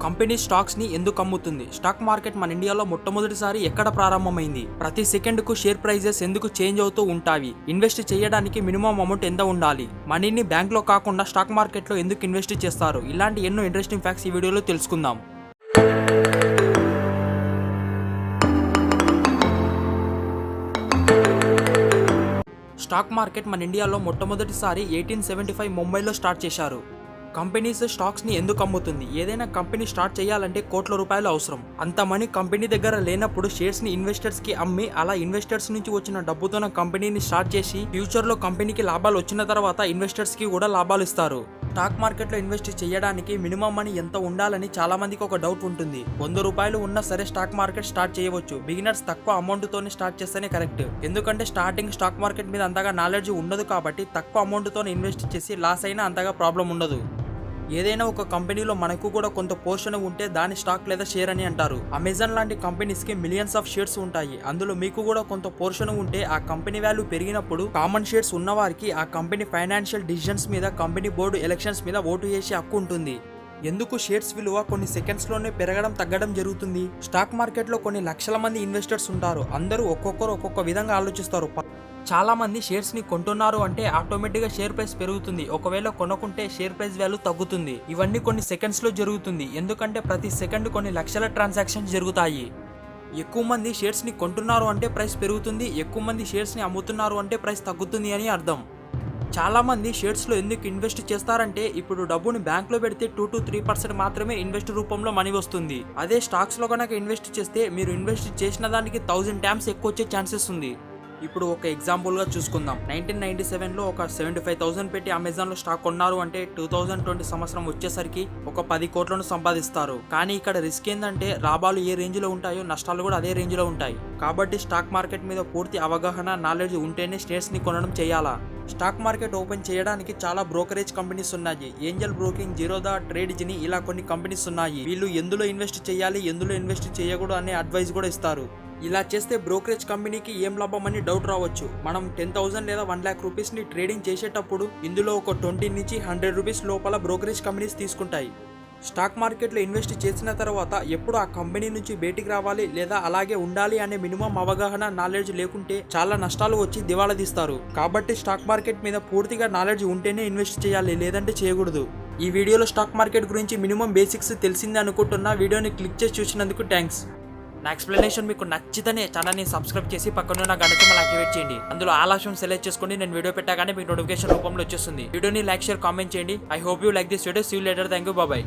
Company stocks ని ఎందుకు అమ్ముతుంది? Stock market మన ఇండియాలో మొట్టమొదటిసారి ఎక్కడ ప్రారంభమైంది? ప్రతి సెకండ్ కు షేర్ ప్రైజెస్ ఎందుకు చేంజ్ అవుతూ ఉంటాయి? ఇన్వెస్ట్ చేయడానికి మినిమం అమౌంట్ ఎంత ఉండాలి? మనీని బ్యాంక్ లో కాకుండా స్టాక్ మార్కెట్ లో ఎందుకు ఇన్వెస్ట్ చేస్తారు? ఇలాంటి ఎన్నో ఇంట్రెస్టింగ్ ఫ్యాక్ట్స్ ఈ వీడియోలో తెలుసుకుందాం. స్టాక్ మార్కెట్ మన ఇండియాలో మొట్టమొదటిసారి 1875 ముంబైలో స్టార్ట్ చేశారు. కంపెనీస్ స్టాక్స్ ని ఎందుకు అమ్ముతుంది? ఏదైనా కంపెనీ స్టార్ట్ చేయాలంటే కోట్ల రూపాయలు అవసరం. అంత మనీ కంపెనీ దగ్గర లేనప్పుడు షేర్స్ ని ఇన్వెస్టర్స్ కి అమ్మి అలా ఇన్వెస్టర్స్ నుంచి వచ్చిన డబ్బుతో కంపెనీని స్టార్ట్ చేసి ఫ్యూచర్ లో కంపెనీకి లాభాలు వచ్చిన తర్వాత ఇన్వెస్టర్స్ కి కూడా లాభాలు ఇస్తారు. స్టాక్ మార్కెట్ లో ఇన్వెస్ట్ చేయడానికి మినిమం మనీ ఎంత ఉండాలని చాలా మందికి ఒక డౌట్ ఉంటుంది. 100 రూపాయలు ఉన్నా సరే స్టాక్ మార్కెట్ స్టార్ట్ చేయవచ్చు. బిగినర్స్ తక్కువ అమౌంట్ తోనే స్టార్ట్ చేస్తేనే కరెక్ట్. ఎందుకంటే స్టార్టింగ్ స్టాక్ మార్కెట్ మీద అంతగా నాలెడ్జ్ ఉండదు కాబట్టి తక్కువ అమౌంట్ తోనే ఇన్వెస్ట్ చేసి లాస్ అయినా అంతగా ప్రాబ్లం ఉండదు. ఏదైనా ఒక కంపెనీలో మనకు కూడా కొంత పోర్షన్ ఉంటే దాని స్టాక్ లేదా షేర్ అని అంటారు. అమెజాన్ లాంటి కంపెనీస్ కి మిలియన్స్ ఆఫ్ షేర్స్ ఉంటాయి. అందులో మీకు కూడా కొంత పోర్షన్ ఉంటే ఆ కంపెనీ వాల్యూ పెరిగినప్పుడు కామన్ షేర్స్ ఉన్నవారికి ఆ కంపెనీ ఫైనాన్షియల్ డిసిజన్స్ మీద, కంపెనీ బోర్డు ఎలక్షన్స్ మీద ఓటు చేసే హక్కు ఉంటుంది. ఎందుకు షేర్స్ విలువ కొన్ని సెకండ్స్ లోనే పెరగడం తగ్గడం జరుగుతుంది? స్టాక్ మార్కెట్ లో కొన్ని లక్షల మంది ఇన్వెస్టర్స్ ఉంటారు. అందరూ ఒక్కొక్కరు ఒక్కొక్క విధంగా ఆలోచిస్తారు. చాలా మంది షేర్స్ ని కొంటున్నారు అంటే ఆటోమేటిక్ గా షేర్ ప్రైస్ పెరుగుతుంది. ఒకవేళ కొనుక్కుంటే షేర్ ప్రైస్ వాల్యూ తగ్గుతుంది. ఇవన్నీ కొన్ని సెకండ్స్ లో జరుగుతుంది. ఎందుకంటే ప్రతి సెకండ్ కొన్ని లక్షల ట్రాన్సాక్షన్స్ జరుగుతాయి. ఎక్కువ మంది షేర్స్ ని కొంటున్నారు అంటే ప్రైస్ పెరుగుతుంది. ఎక్కువ మంది షేర్స్ ని అమ్ముతున్నారు అంటే ప్రైస్ తగ్గుతుంది అని అర్థం. చాలా మంది షేర్స్ లో ఎందుకు ఇన్వెస్ట్ చేస్తారంటే ఇప్పుడు డబ్బుని బ్యాంక్ లో పెడితే 2 to 3% మాత్రమే ఇన్వెస్ట్ రూపంలో మనీ వస్తుంది. అదే స్టాక్స్ లో కనుక ఇన్వెస్ట్ చేస్తే మీరు ఇన్వెస్ట్ చేసిన దానికి 1000 times ఎక్కువ వచ్చే ఛాన్సెస్ ఉంది. ఇప్పుడు ఒక ఎగ్జాంపుల్ గా చూసుకుందాం. 1997లో ఒక 75,000 పెట్టి అమెజాన్ లో స్టాక్ కొన్నారు అంటే 2020 సంవత్సరం వచ్చేసరికి ఒక 10 కోట్లను సంపాదిస్తారు. కానీ ఇక్కడ రిస్క్ ఏంటంటే లాభాలు ఏ రేంజ్ లో ఉంటాయో నష్టాలు కూడా అదే రేంజ్ లో ఉంటాయి. కాబట్టి స్టాక్ మార్కెట్ మీద పూర్తి అవగాహన, నాలెడ్జ్ ఉంటేనే షేర్స్ ని కొనడం చేయాలా. స్టాక్ మార్కెట్ ఓపెన్ చేయడానికి చాలా బ్రోకరేజ్ కంపెనీస్ ఉన్నాయి. ఏంజల్ బ్రోకింగ్, జీరోదా, ట్రేడ్జిని ఇలా కొన్ని కంపెనీస్ ఉన్నాయి. వీళ్ళు ఎందులో ఇన్వెస్ట్ చేయాలి, ఎందులో ఇన్వెస్ట్ చేయకూడదు అనే అడ్వైస్ కూడా ఇస్తారు. ఇలా చేస్తే బ్రోకరేజ్ కంపెనీకి ఏం లాభం అని డౌట్ రావచ్చు. మనం 10,000 లేదా 1 lakh రూపీస్ ని ట్రేడింగ్ చేసేటప్పుడు ఇందులో ఒక 20 నుంచి 100 రూపీస్ లోపల బ్రోకరేజ్ కంపెనీస్ తీసుకుంటాయి. స్టాక్ మార్కెట్లో ఇన్వెస్ట్ చేసిన తర్వాత ఎప్పుడు ఆ కంపెనీ నుంచి బయటికి రావాలి లేదా అలాగే ఉండాలి అనే మినిమం అవగాహన, నాలెడ్జ్ లేకుంటే చాలా నష్టాలు వచ్చి దివాళా తీస్తారు. కాబట్టి స్టాక్ మార్కెట్ మీద పూర్తిగా నాలెడ్జ్ ఉంటేనే ఇన్వెస్ట్ చేయాలి, లేదంటే చేయకూడదు. ఈ వీడియోలో స్టాక్ మార్కెట్ గురించి మినిమం బేసిక్స్ తెలిసింది అనుకుంటున్నా. వీడియోని క్లిక్ చేసి చూసినందుకు థ్యాంక్స్. నా ఎక్స్ప్లెనేషన్ మీకు నచ్చితేనే ఛానల్ని సబ్స్క్రైబ్ చేసి పక్కన గంట సింబల్ యాక్టివేట్ చేయండి. అందులో ఆల్ ఆప్షన్ సెలెక్ట్ చేసుకోండి. నేను వీడియో పెట్టగానే మీకు నోటిఫికేషన్ రూపంలో వచ్చేస్తుంది. వీడియోని లైక్, షేర్, కామెంట్ చేయండి. I hope you like this video. See you later. Thank you. Bye.